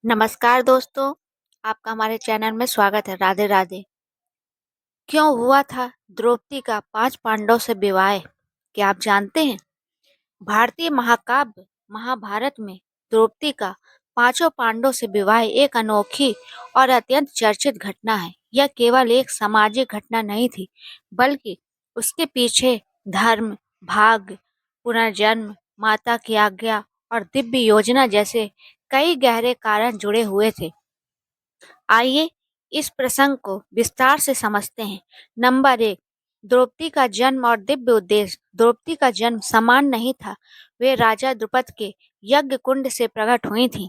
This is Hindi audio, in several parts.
नमस्कार दोस्तों, आपका हमारे चैनल में स्वागत है। राधे राधे। क्यों हुआ था द्रौपदी का 5 पांडवों से विवाह? क्या आप जानते हैं? भारतीय महाकाव्य महाभारत में द्रौपदी का पांचों पांडवों से विवाह एक अनोखी और अत्यंत चर्चित घटना है। यह केवल एक सामाजिक घटना नहीं थी, बल्कि उसके पीछे धर्म, भाग्य, पुनर्जन्म, माता की आज्ञा और दिव्य योजना जैसे कई गहरे कारण जुड़े हुए थे। आइए इस प्रसंग को विस्तार से समझते हैं। नंबर एक, द्रौपदी का जन्म और दिव्य उद्देश्य। द्रौपदी का जन्म समान नहीं था। वे राजा द्रुपद के यज्ञ कुंड से प्रकट हुई थीं।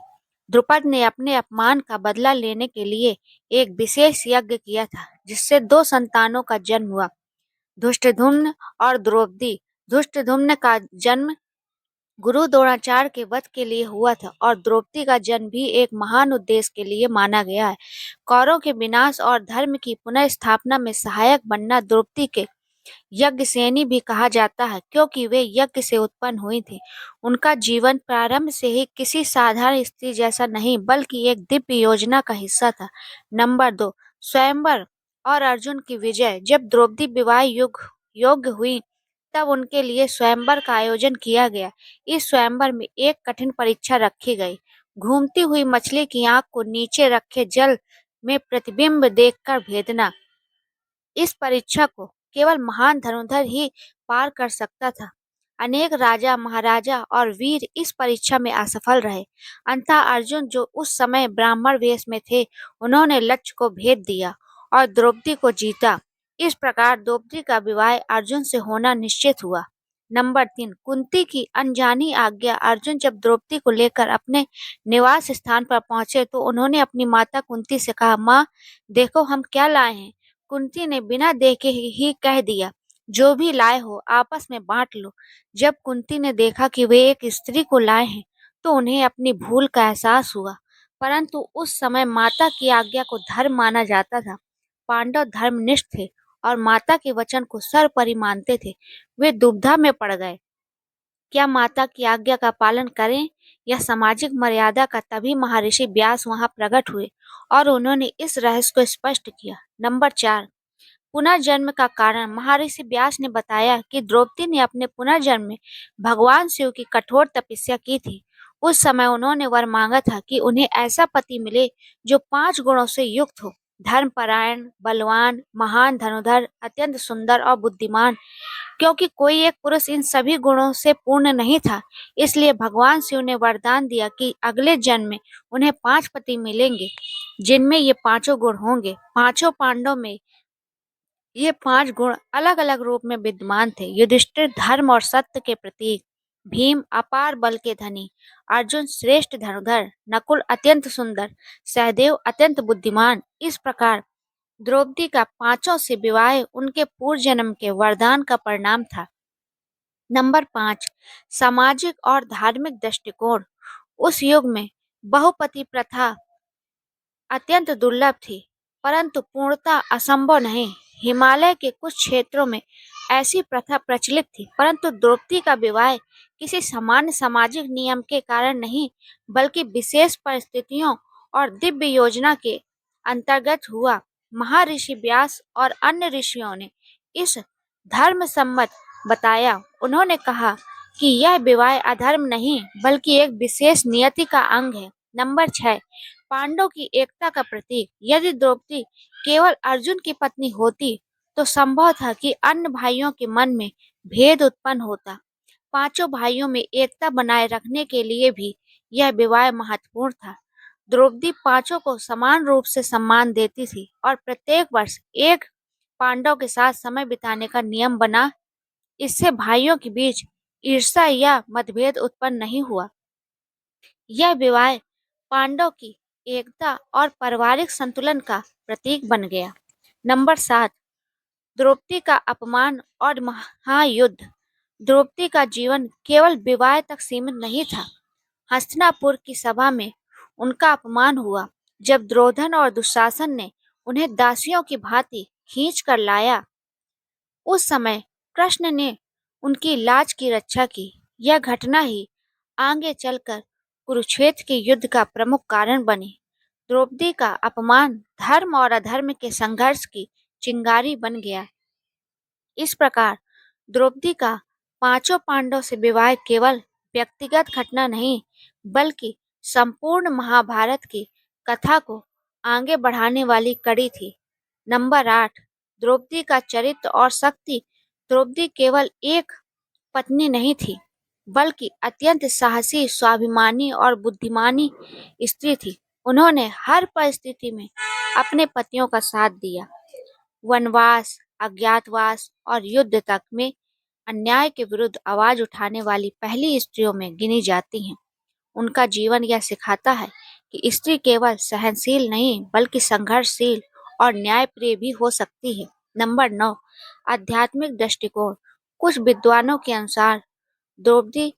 द्रुपद ने अपने अपमान का बदला लेने के लिए एक विशेष यज्ञ किया था, जिससे दो संतानों का जन्म हुआ, धृष्टद्युम्न और द्रौपदी। धृष्टद्युम्न का जन्म गुरु द्रोणाचार्य के वध के लिए हुआ था और द्रौपदी का जन्म भी एक महान उद्देश्य के लिए माना गया है। कौरवों के विनाश और धर्म की पुनः स्थापना में सहायक बनना। द्रौपदी के यज्ञसेनी भी कहा जाता है, क्योंकि वे यज्ञ से उत्पन्न हुई थी। उनका जीवन प्रारंभ से ही किसी साधारण स्त्री जैसा नहीं, बल्कि एक दिव्य योजना का हिस्सा था। नंबर दो, स्वयंवर और अर्जुन की विजय। जब द्रौपदी विवाह योग्य हुई, तब उनके लिए स्वयंवर का आयोजन किया गया। इस स्वयंवर में एक कठिन परीक्षा रखी गई। घूमती हुई मछली की आंख को नीचे रखे जल में प्रतिबिंब देखकर भेदना। इस परीक्षा को केवल महान धनुर्धर ही पार कर सकता था। अनेक राजा, महाराजा और वीर इस परीक्षा में असफल रहे। अंततः अर्जुन, जो उस समय ब्राह्मण वेश में थे, उन्होंने लक्ष्य को भेद दिया और द्रौपदी को जीता। इस प्रकार द्रौपदी का विवाह अर्जुन से होना निश्चित हुआ। नंबर तीन, कुंती की अनजानी आज्ञा। अर्जुन जब द्रौपदी को लेकर अपने निवास स्थान पर पहुंचे, तो उन्होंने अपनी माता कुंती से कहा, माँ, देखो हम क्या लाए हैं। कुंती ने बिना देखे ही कह दिया, जो भी लाए हो आपस में बांट लो। जब कुंती ने देखा कि वे एक स्त्री को लाए हैं, तो उन्हें अपनी भूल का एहसास हुआ। परंतु उस समय माता की आज्ञा को धर्म माना जाता था। पांडव धर्मनिष्ठ थे और माता के वचन को सर्वोपरि मानते थे। वे दुविधा में पड़ गए, क्या माता की आज्ञा का पालन करें या सामाजिक मर्यादा का। तभी महर्षि व्यास वहां प्रकट हुए और उन्होंने इस रहस्य को स्पष्ट किया। नंबर चार, पुनर्जन्म का कारण। महर्षि व्यास ने बताया कि द्रौपदी ने अपने पुनर्जन्म में भगवान शिव की कठोर तपस्या की थी। उस समय उन्होंने वर मांगा था कि उन्हें ऐसा पति मिले जो 5 गुणों से युक्त हो, धर्मपरायण, बलवान, महान धनुधर, अत्यंत सुंदर और बुद्धिमान। क्योंकि कोई एक पुरुष इन सभी गुणों से पूर्ण नहीं था, इसलिए भगवान शिव ने वरदान दिया कि अगले जन्म में उन्हें 5 पति मिलेंगे, जिनमें ये पांचों गुण होंगे। पांचों पांडवों में ये 5 गुण अलग अलग रूप में विद्यमान थे। युधिष्ठिर धर्म और सत्य के प्रतीक, भीम अपार बल के धनी, अर्जुन श्रेष्ठ धनुर्धर, नकुल अत्यंत सुंदर, सहदेव अत्यंत बुद्धिमान। इस प्रकार द्रौपदी का पांचों से विवाह उनके पूर्व जन्म के वरदान का परिणाम था। नंबर 5, सामाजिक और धार्मिक दृष्टिकोण। उस युग में बहुपति प्रथा अत्यंत दुर्लभ थी, परंतु पूर्णतः असंभव नहीं। हिमालय के कुछ क्षेत्रों में ऐसी प्रथा प्रचलित थी, परंतु द्रौपदी का विवाह किसी सामान्य सामाजिक नियम के कारण नहीं, बल्कि विशेष परिस्थितियों और दिव्य योजना के अंतर्गत हुआ। महर्षि व्यास और अन्य ऋषियों ने इस धर्म सम्मत बताया। उन्होंने कहा कि यह विवाह अधर्म नहीं, बल्कि एक विशेष नियति का अंग है। नंबर 6, पांडवों की एकता का प्रतीक। यदि द्रौपदी केवल अर्जुन की पत्नी होती, तो संभव था कि अन्य भाइयों के मन में भेद उत्पन्न होता। पांचों भाइयों में एकता बनाए रखने के लिए भी यह विवाह महत्वपूर्ण था। द्रौपदी पांचों को समान रूप से सम्मान देती थी और प्रत्येक वर्ष एक पांडव के साथ समय बिताने का नियम बना। इससे भाइयों के बीच ईर्ष्या या मतभेद उत्पन्न नहीं हुआ। यह विवाह पांडव की एकता और पारिवारिक संतुलन का प्रतीक बन गया। नंबर 7, द्रौपदी का अपमान और महायुद्ध। द्रौपदी का जीवन केवल विवाह तक सीमित नहीं था। हस्तिनापुर की सभा में उनका अपमान हुआ, जब द्रोणन और दुशासन ने उन्हें दासियों की भांति खींच कर लाया। उस समय कृष्ण ने उनकी लाज की रक्षा की। यह घटना ही आगे चलकर कुरुक्षेत्र के युद्ध का प्रमुख कारण बनी। द्रौपदी का अपमान धर्म और अधर्म के संघर्ष की चिंगारी बन गया। इस प्रकार द्रौपदी का पांचों पांडव से विवाह केवल व्यक्तिगत घटना नहीं, बल्कि संपूर्ण महाभारत की कथा को आगे बढ़ाने वाली कड़ी थी। नंबर 8, द्रौपदी का चरित्र और शक्ति। द्रौपदी केवल एक पत्नी नहीं थी, बल्कि अत्यंत साहसी, स्वाभिमानी और बुद्धिमानी स्त्री थी। उन्होंने हर परिस्थिति में अपने पतियों का साथ दिया। वनवास, अज्ञातवास और युद्ध तक में अन्याय के विरुद्ध आवाज उठाने वाली पहली स्त्रियों में गिनी जाती हैं। उनका जीवन यह सिखाता है कि स्त्री केवल सहनशील नहीं, बल्कि संघर्षशील और न्यायप्रिय भी हो सकती है। नंबर 9, आध्यात्मिक दृष्टिकोण। कुछ विद्वानों के अनुसार द्रौपदी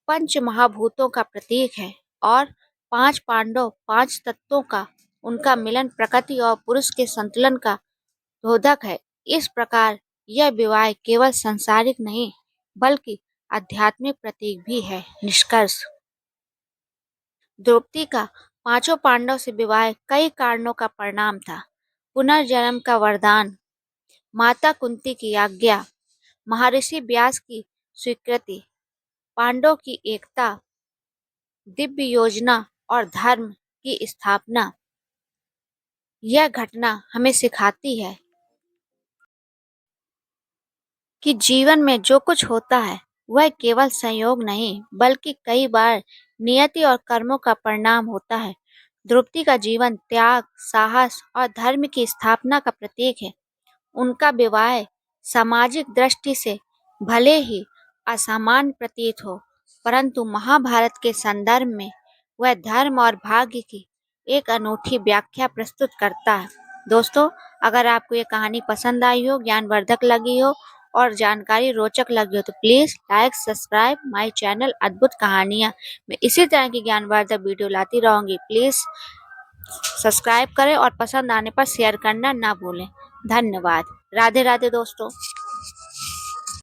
पंच महाभूतों का प्रतीक है और पांच पांडव पांच तत्वों का उनका मिलन प्रकृति और पुरुष के संतुलन का द्योतक है। इस प्रकार यह विवाह केवल सांसारिक नहीं, बल्कि आध्यात्मिक प्रतीक भी है। निष्कर्ष, द्रौपदी का पांचों पांडव से विवाह कई कारणों का परिणाम था। पुनर्जन्म का वरदान, माता कुंती की आज्ञा, महर्षि व्यास की स्वीकृति, पांडवों की एकता, दिव्य योजना और धर्म की स्थापना। यह घटना हमें सिखाती है कि जीवन में जो कुछ होता है वह केवल संयोग नहीं, बल्कि कई बार नियति और कर्मों का परिणाम होता है। द्रौपदी का जीवन त्याग, साहस और धर्म की स्थापना का प्रतीक है। उनका विवाह सामाजिक दृष्टि से भले ही असामान्य प्रतीत हो, परंतु महाभारत के संदर्भ में वह धर्म और भाग्य की एक अनूठी व्याख्या प्रस्तुत करता है। दोस्तों, अगर आपको ये कहानी पसंद आई हो, ज्ञानवर्धक लगी हो और जानकारी रोचक लगी हो तो please like subscribe my channel अद्भुत कहानियाँ। मैं इसी तरह की ज्ञानवर्धक वीडियो लाती रहूँगी। प्लीज़ सब्सक्राइब करें और पसंद आने पर शेयर करना ना भूलें। धन्यवाद। राधे राधे दोस्तों।